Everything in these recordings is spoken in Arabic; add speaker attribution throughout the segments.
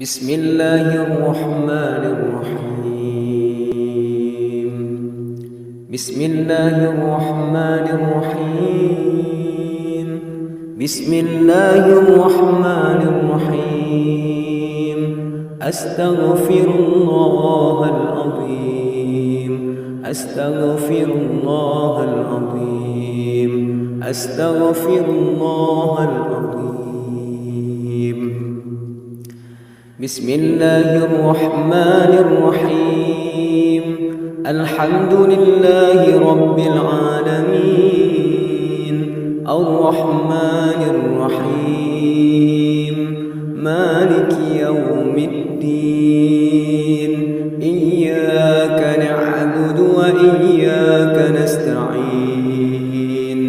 Speaker 1: بسم الله الرحمن الرحيم. بسم الله الرحمن الرحيم. بسم الله الرحمن الرحيم. أستغفر الله العظيم. أستغفر الله العظيم. أستغفر الله العظيم. بسم الله الرحمن الرحيم. الحمد لله رب العالمين. الرحمن الرحيم. مالك يوم الدين. إياك نعبد وإياك نستعين.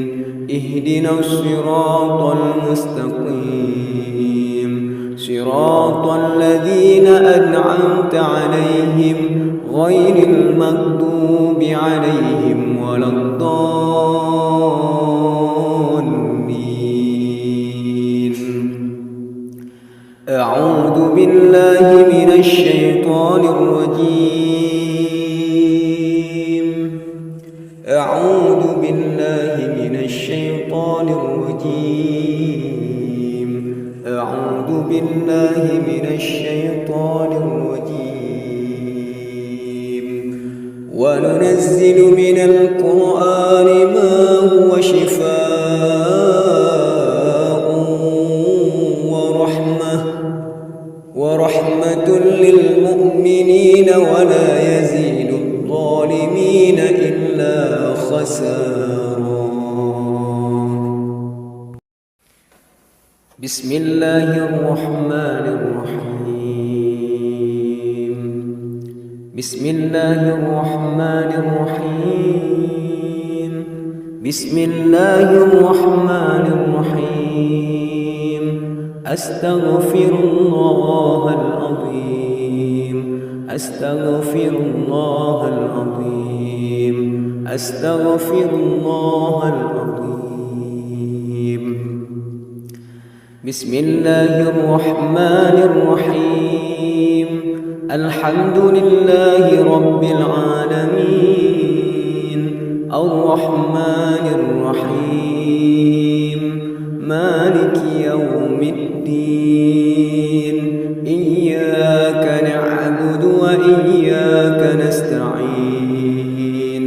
Speaker 1: اهدنا الصراط المستقيم، صراط الذين أنعمت عليهم غير المغضوب عليهم ولا الضالين. أعوذ بالله من الشيطان الرجيم. أعوذ بالله من الشيطان الرجيم. أعوذ بالله من الشيطان الرجيم. وننزل من القرآن ما هو شفاء ورحمة للمؤمنين ولا يزيد الظالمين إلا خسارا. بسم الله الرحمن الرحيم. بسم الله الرحمن الرحيم. بسم الله الرحمن الرحيم. أستغفر الله العظيم. أستغفر الله العظيم. أستغفر الله العظيم. بسم الله الرحمن الرحيم. الحمد لله رب العالمين. الرحمن الرحيم. مالك يوم الدين. إياك نعبد وإياك نستعين.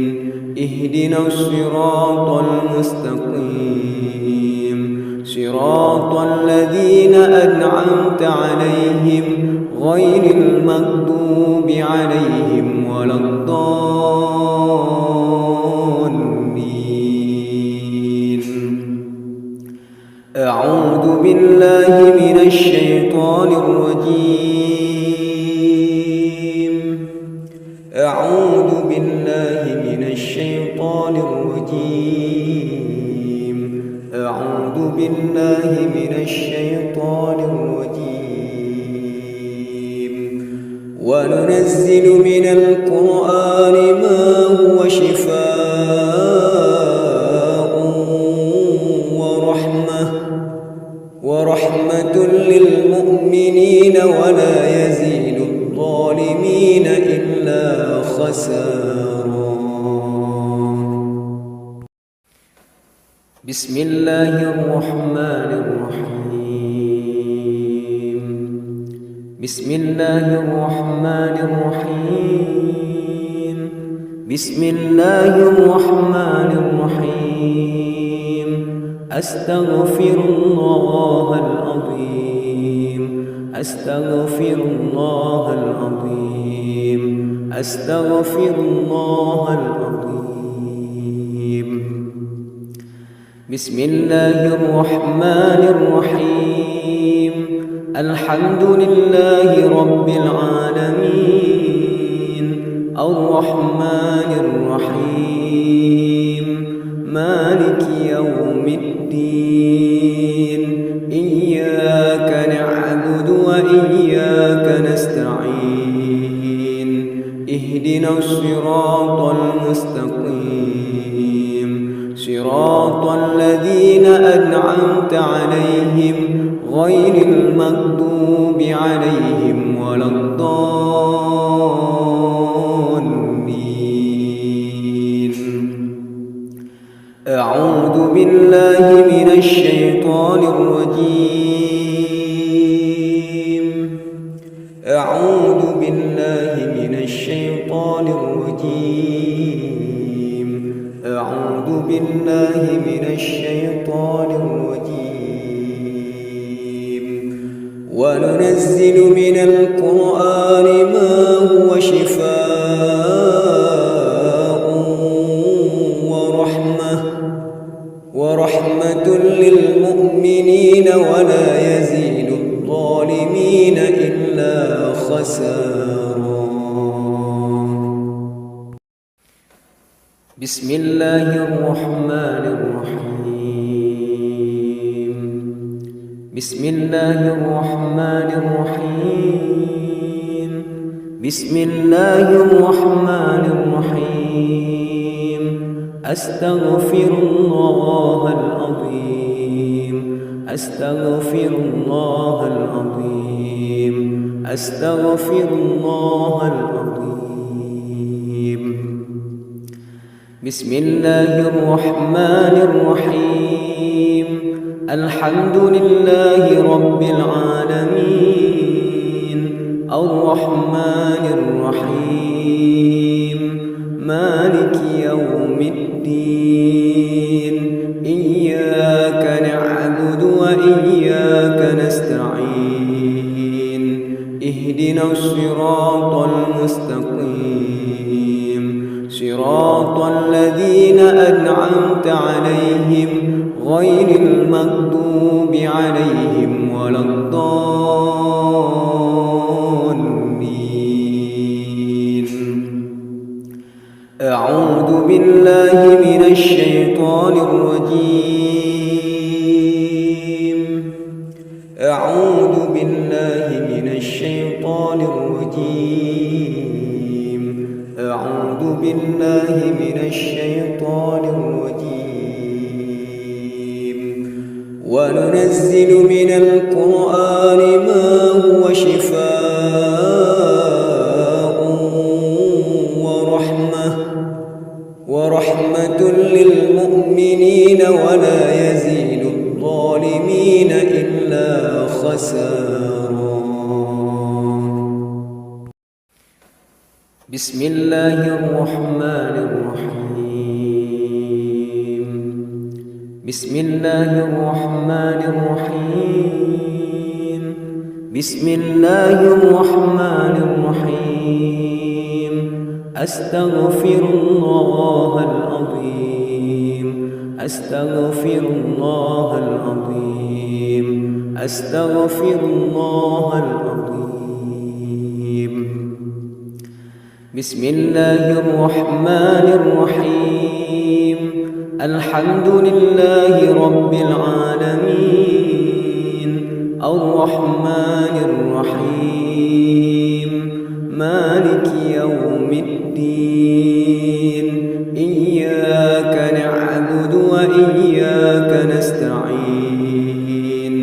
Speaker 1: اهدنا الصراط المستقيم، صراط الذين أنعمت عليهم غير المغضوب عليهم ولا الضالين. أعوذ بالله من الشيطان الرجيم. أعوذ بالله من الشيطان الرجيم. أعوذ بالله من الشيطان الرجيم. وننزل من القرآن ما هو شفاء ورحمة للمؤمنين ولا يزيد الظالمين إلا خسارا. بسم الله الرحمن الرحيم. بسم الله الرحمن الرحيم. بسم الله الرحمن الرحيم. أستغفر الله العظيم. أستغفر الله العظيم. أستغفر الله العظيم. بسم الله الرحمن الرحيم. الحمد لله رب العالمين. الرحمن الرحيم. مالك يوم الدين. إياك نعبد وإياك نستعين. اهدنا الصراط المستقيم، صراط الذين أنعمت عليهم غير المغضوب عليهم أعوذ بالله من الشيطان الرجيم. أعوذ بالله من الشيطان الرجيم. وننزل من القرآن ما هو شفاء ورحمة للمؤمنين ولا يزيد الظالمين إلا خسارا. بسم الله الرحمن الرحيم. بسم الله الرحمن الرحيم. بسم الله الرحمن الرحيم. أستغفر الله العظيم. أستغفر الله العظيم. أستغفر الله العظيم. بسم الله الرحمن الرحيم. الحمد لله رب العالمين. الرحمن الرحيم. مالك يوم الدين. إياك نعبد وإياك نستعين. اهدنا الصراط المستقيم. صراط الذين أنعمت عليهم غير المغضوب عليهم ولا الضالين. أعوذ بالله من الشيطان الرجيم. أعوذ بالله من الشيطان الرجيم. أعوذ بالله من الشيطان الرجيم. وننزل من القرآن ما هو شفاء ورحمة للمؤمنين ولا يزيد الظالمين إلا خسارا. بسم الله الرحمن الرحيم. بسم الله الرحمن الرحيم. بسم الله الرحمن الرحيم. أستغفر الله العظيم. أستغفر الله العظيم. أستغفر الله العظيم. بسم الله الرحمن الرحيم. الحمد لله رب العالمين. الرحمن الرحيم. مالك يوم الدين. إياك نعبد وإياك نستعين.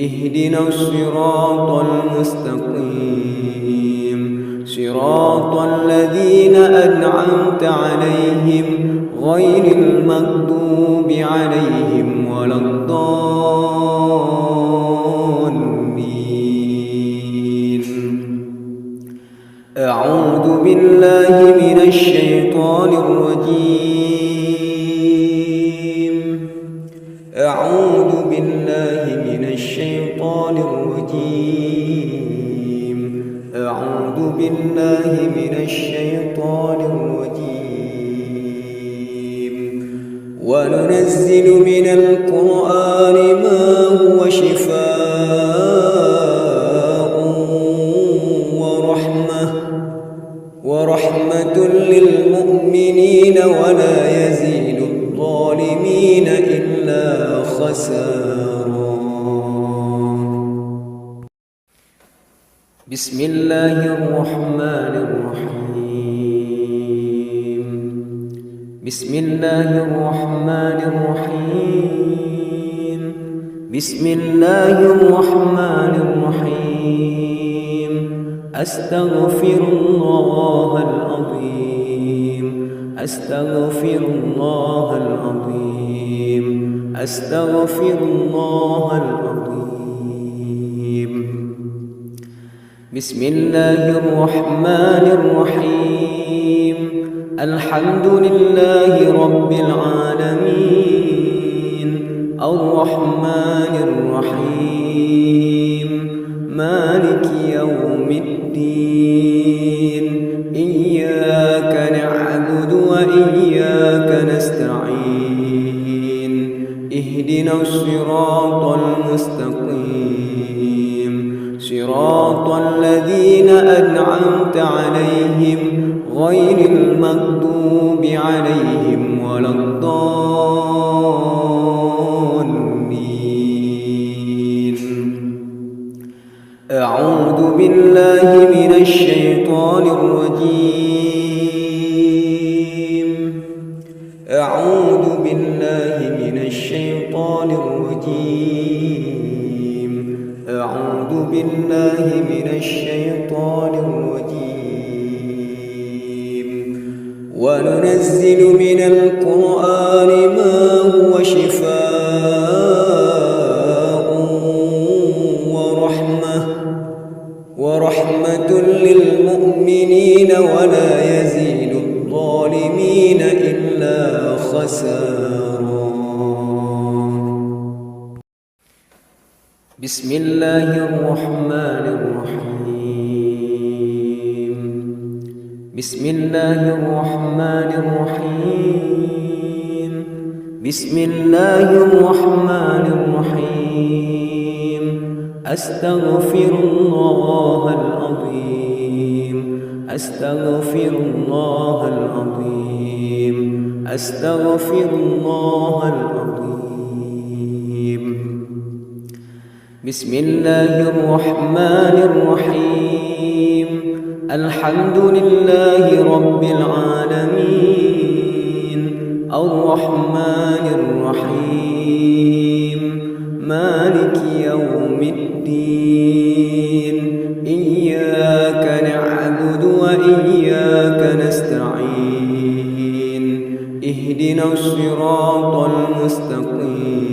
Speaker 1: اهدنا الصراط المستقيم. صراط الذين أنعمت عليهم غير المغضوب عليهم ولا الضالين. أعوذ بالله من الشيطان الرجيم. أعوذ بالله من الشيطان الرجيم. أعوذ بالله من الشيطان الرجيم. وننزل من القرآن ما هو شفاء ورحمة للمؤمنين ولا يزيد الظالمين إلا خسارا. بسم الله الرحمن الرحيم. بسم الله الرحمن الرحيم. بسم الله الرحمن الرحيم. أستغفر الله العظيم. أستغفر الله العظيم. أستغفر الله العظيم. بسم الله الرحمن الرحيم الحمد لله رب العالمين الرحمن الرحيم مالك يوم الدين إياك نعبد وإياك نستعين اهدنا الصراط المستقيم صراط الذين أنعمت عليهم غير المغضوب عليهم ولا الضالين. أعوذ بالله من الشيطان الرجيم. أعوذ بالله من الشيطان الرجيم. أعوذ بالله من الشيطان الرجيم. وننزل من القرآن ما هو شفاء ورحمة للمؤمنين ولا يزيد الظالمين إلا خسارا. بسم الله الرحمن الرحيم. بسم الله الرحمن الرحيم. بسم الله الرحمن الرحيم. أستغفر الله العظيم. أستغفر الله العظيم. أستغفر الله العظيم. بسم الله الرحمن الرحيم. الحمد لله رب العالمين الرحمن الرحيم مالك يوم الدين إياك نعبد وإياك نستعين اهدنا الصراط المستقيم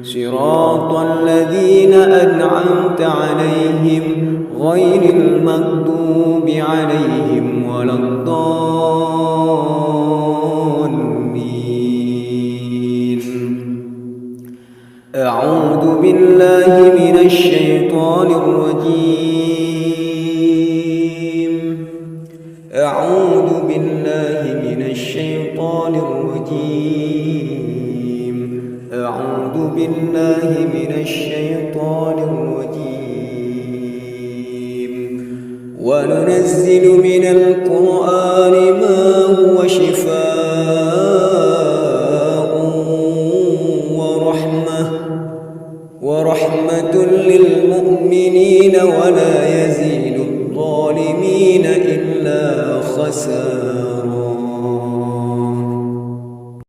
Speaker 1: صراط الذين أنعمت عليهم غير المغضوب عليهم ولا الضالين. أعوذ بالله من الشيطان الرجيم. أعوذ بالله من الشيطان الرجيم. أعوذ بالله من الشيطان الرجيم. وننزل من القرآن ما هو شفاء ورحمة للمؤمنين ولا يزيد الظالمين إلا خسارا.